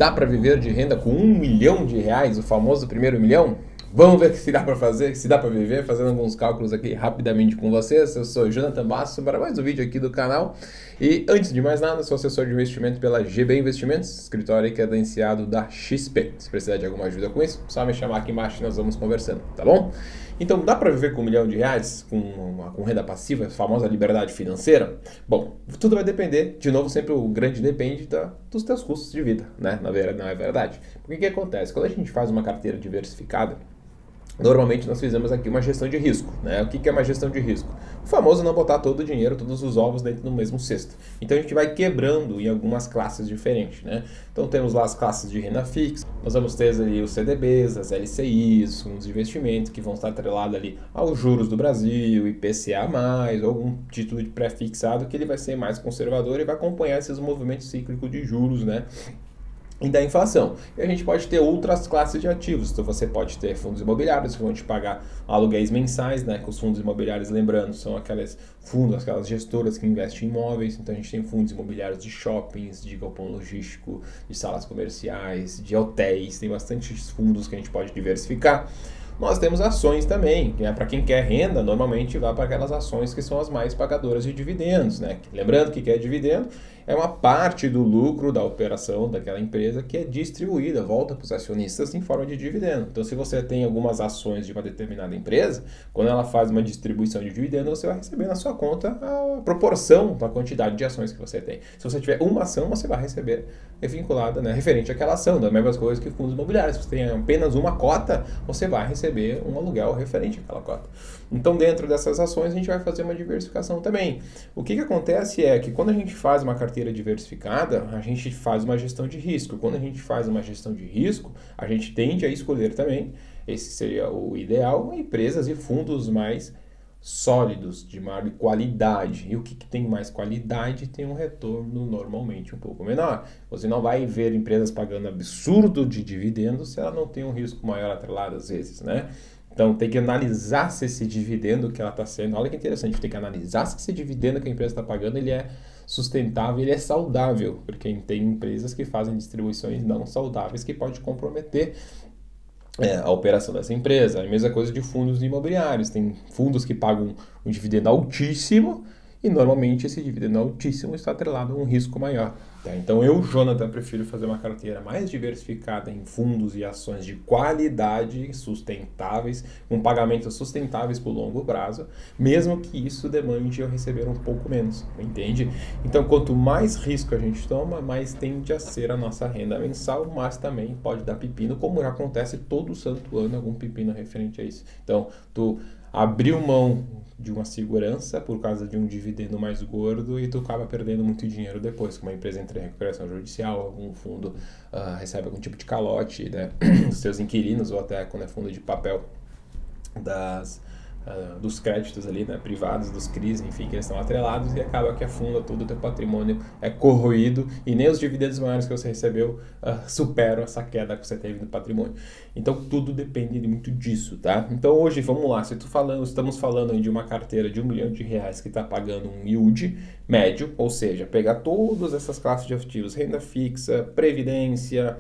Dá para viver de renda com R$ 1 milhão, o famoso primeiro milhão? Vamos ver se dá para fazer, se dá para viver, fazendo alguns cálculos aqui rapidamente com vocês. Eu sou Jonathan Basso para mais um vídeo aqui do canal. E antes de mais nada, sou assessor de investimento pela GB Investimentos, escritório aí credenciado da XP. Se precisar de alguma ajuda com isso, só me chamar aqui embaixo e nós vamos conversando, tá bom? Então, dá para viver com R$ 1 milhão com renda passiva, a famosa liberdade financeira? Bom, tudo vai depender, de novo, sempre o grande depende dos teus custos de vida, né? Na verdade. Porque o que acontece? Quando a gente faz uma carteira diversificada, normalmente nós fizemos aqui uma gestão de risco, né? O que é uma gestão de risco? O famoso não botar todo o dinheiro, todos os ovos dentro do mesmo cesto. Então a gente vai quebrando em algumas classes diferentes, né? Então temos lá as classes de renda fixa, nós vamos ter ali os CDBs, as LCIs, os fundos de investimento que vão estar atrelados ali aos juros do Brasil, IPCA+, ou algum título de pré-fixado que ele vai ser mais conservador e vai acompanhar esses movimentos cíclicos de juros, né? E da inflação. E a gente pode ter outras classes de ativos. Então você pode ter fundos imobiliários que vão te pagar aluguéis mensais, né? Que os fundos imobiliários, lembrando, são aquelas gestoras que investem em imóveis. Então a gente tem fundos imobiliários de shoppings, de galpão logístico, de salas comerciais, de hotéis. Tem bastante fundos que a gente pode diversificar. Nós temos ações também, que é para quem quer renda, normalmente vai para aquelas ações que são as mais pagadoras de dividendos, né? Lembrando que é dividendo, é uma parte do lucro da operação daquela empresa que é distribuída, volta para os acionistas em forma de dividendo. Então, se você tem algumas ações de uma determinada empresa, quando ela faz uma distribuição de dividendo, você vai receber na sua conta a proporção da quantidade de ações que você tem. Se você tiver uma ação, você vai receber vinculada, né, referente àquela ação, das mesmas coisas que fundos imobiliários. Se você tem apenas uma cota, você vai receber um aluguel referente àquela cota. Então, dentro dessas ações, a gente vai fazer uma diversificação também. O que acontece é que quando a gente faz uma carteira diversificada, a gente faz uma gestão de risco. Quando a gente faz uma gestão de risco, a gente tende a escolher também, esse seria o ideal, empresas e fundos mais sólidos, de maior qualidade. E o que tem mais qualidade tem um retorno normalmente um pouco menor. Você não vai ver empresas pagando absurdo de dividendos se ela não tem um risco maior atrelado às vezes, né? Então tem que analisar se esse dividendo que ela está sendo, olha que interessante, tem que analisar se esse dividendo que a empresa está pagando ele é sustentável, ele é saudável, porque tem empresas que fazem distribuições não saudáveis que pode comprometer a operação dessa empresa. A mesma coisa de fundos imobiliários, tem fundos que pagam um dividendo altíssimo e normalmente esse dividendo altíssimo está atrelado a um risco maior. Tá? Então eu, Jonathan, prefiro fazer uma carteira mais diversificada em fundos e ações de qualidade, sustentáveis, com pagamentos sustentáveis por longo prazo, mesmo que isso demande eu receber um pouco menos, entende? Então quanto mais risco a gente toma, mais tende a ser a nossa renda mensal, mas também pode dar pepino, como já acontece todo santo ano, algum pepino referente a isso. Então tu abriu mão de uma segurança por causa de um dividendo mais gordo e tu acaba perdendo muito dinheiro depois, como a empresa entra em recuperação judicial, algum fundo recebe algum tipo de calote, né, dos seus inquilinos, ou até quando é fundo de papel dos créditos ali, né, privados, dos CRIs, enfim, que eles estão atrelados e acaba que afunda todo o teu patrimônio, é corroído e nem os dividendos maiores que você recebeu superam essa queda que você teve no patrimônio. Então tudo depende muito disso, tá? Então hoje, vamos lá, estamos falando de uma carteira de R$ 1 milhão que está pagando um yield médio, ou seja, pegar todas essas classes de ativos, renda fixa, previdência,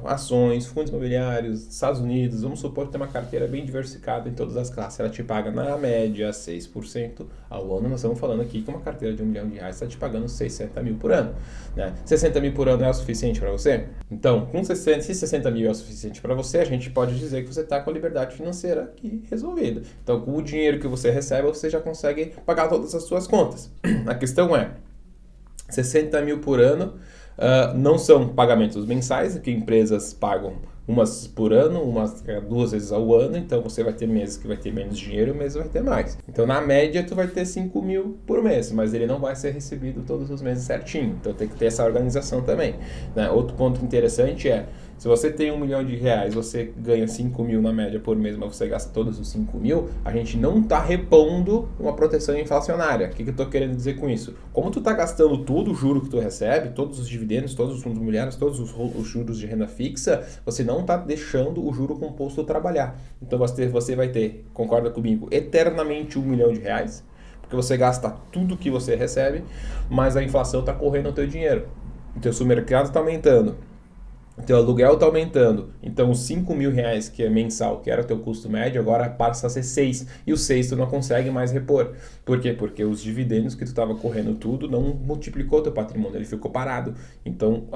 ações, fundos imobiliários, Estados Unidos, vamos supor que tem uma carteira bem diversificada em todas as classes, ela te paga na média 6% ao ano. Nós estamos falando aqui que uma carteira de R$ 1 milhão está te pagando 60 mil por ano, né? 60 mil por ano é o suficiente para você? Então, se 60 mil é o suficiente para você, a gente pode dizer que você está com a liberdade financeira aqui resolvida. Então, com o dinheiro que você recebe, você já consegue pagar todas as suas contas. A questão é, 60 mil por ano não são pagamentos mensais, que empresas pagam umas por ano, umas 2 vezes ao ano, então você vai ter meses que vai ter menos dinheiro e meses vai ter mais. Então na média tu vai ter 5 mil por mês, mas ele não vai ser recebido todos os meses certinho, então tem que ter essa organização também, né? Outro ponto interessante é, se você tem R$ 1 milhão, você ganha 5 mil na média por mês, mas você gasta todos os 5 mil, a gente não está repondo uma proteção inflacionária. O que eu estou querendo dizer com isso? Como tu está gastando todo o juro que tu recebe, todos os dividendos, todos os fundos imobiliários, todos os juros de renda fixa, você não está deixando o juro composto trabalhar. Então você vai ter, concorda comigo, eternamente R$ 1 milhão, porque você gasta tudo que você recebe, mas a inflação está correndo o teu dinheiro. Então se o mercado está aumentando, o teu aluguel está aumentando, então os 5 mil reais que é mensal, que era o teu custo médio, agora passa a ser 6, e os 6 tu não consegue mais repor. Por quê? Porque os dividendos que tu estava correndo tudo não multiplicou teu patrimônio, ele ficou parado. Então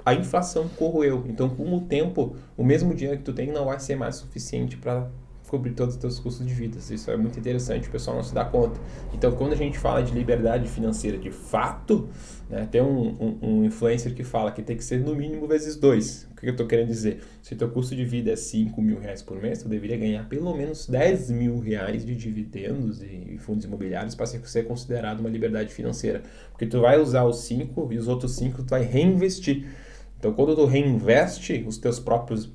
a inflação corroeu. Então com o tempo, o mesmo dinheiro que tu tem não vai ser mais suficiente para cobrir todos os teus custos de vida. Isso é muito interessante, o pessoal não se dá conta. Então, quando a gente fala de liberdade financeira de fato, né, tem um influencer que fala que tem que ser no mínimo vezes 2. O que eu estou querendo dizer? Se o teu custo de vida é 5 mil reais por mês, tu deveria ganhar pelo menos 10 mil reais de dividendos e fundos imobiliários para ser considerado uma liberdade financeira. Porque tu vai usar os 5 e os outros 5 tu vai reinvestir. Então, quando tu reinveste os teus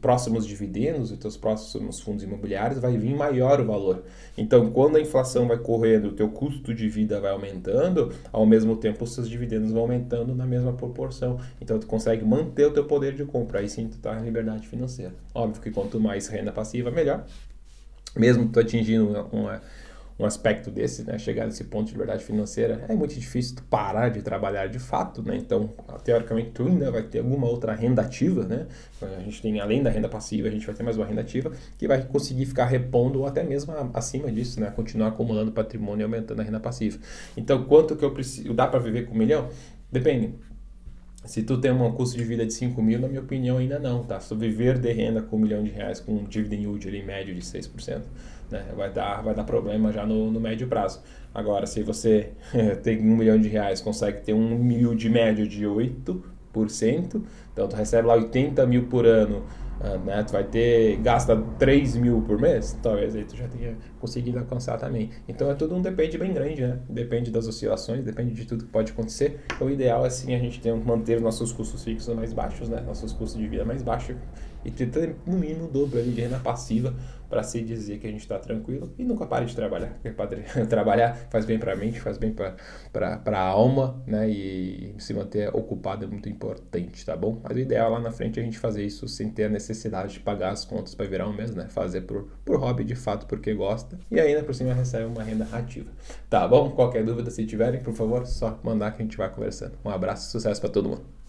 próximos dividendos, os teus próximos fundos imobiliários, vai vir maior o valor. Então, quando a inflação vai correndo, o teu custo de vida vai aumentando, ao mesmo tempo os seus dividendos vão aumentando na mesma proporção. Então, tu consegue manter o teu poder de compra. Aí sim, tu tá em liberdade financeira. Óbvio que quanto mais renda passiva, melhor. Mesmo tu atingindo um aspecto desse, né, chegar nesse ponto de liberdade financeira, é muito difícil tu parar de trabalhar de fato, né? Então, teoricamente, tu ainda vai ter alguma outra renda ativa, né? A gente tem, além da renda passiva, a gente vai ter mais uma renda ativa que vai conseguir ficar repondo ou até mesmo acima disso, né? Continuar acumulando patrimônio e aumentando a renda passiva. Então, quanto que eu preciso, dá para viver com 1 milhão? Depende. Se tu tem um custo de vida de 5 mil, na minha opinião, ainda não, tá? Se tu viver de renda com 1 milhão de reais, com um dividend yield ali médio de 6%, né? Vai dar problema já no médio prazo. Agora, se você tem 1 milhão de reais, consegue ter um yield médio de 8%, então tu recebe lá 80 mil por ano, né? Tu vai gasta 3 mil por mês, talvez aí tu já tenha conseguido alcançar também. Então é tudo depende bem grande, né? Depende das oscilações, depende de tudo que pode acontecer. Então, o ideal é sim a gente manter os nossos custos fixos mais baixos, né? Nossos custos de vida mais baixos e ter no mínimo o dobro ali de renda passiva para se dizer que a gente está tranquilo e nunca pare de trabalhar. Porque trabalhar faz bem para a mente, faz bem para a alma, né? E se manter ocupado é muito importante, tá bom? Mas o ideal é lá na frente a gente fazer isso sem ter a necessidade de pagar as contas para virar um mês, né? Fazer por hobby de fato, porque gosta e ainda por cima recebe uma renda ativa, tá bom? Qualquer dúvida, se tiverem, por favor, só mandar que a gente vai conversando. Um abraço, sucesso para todo mundo.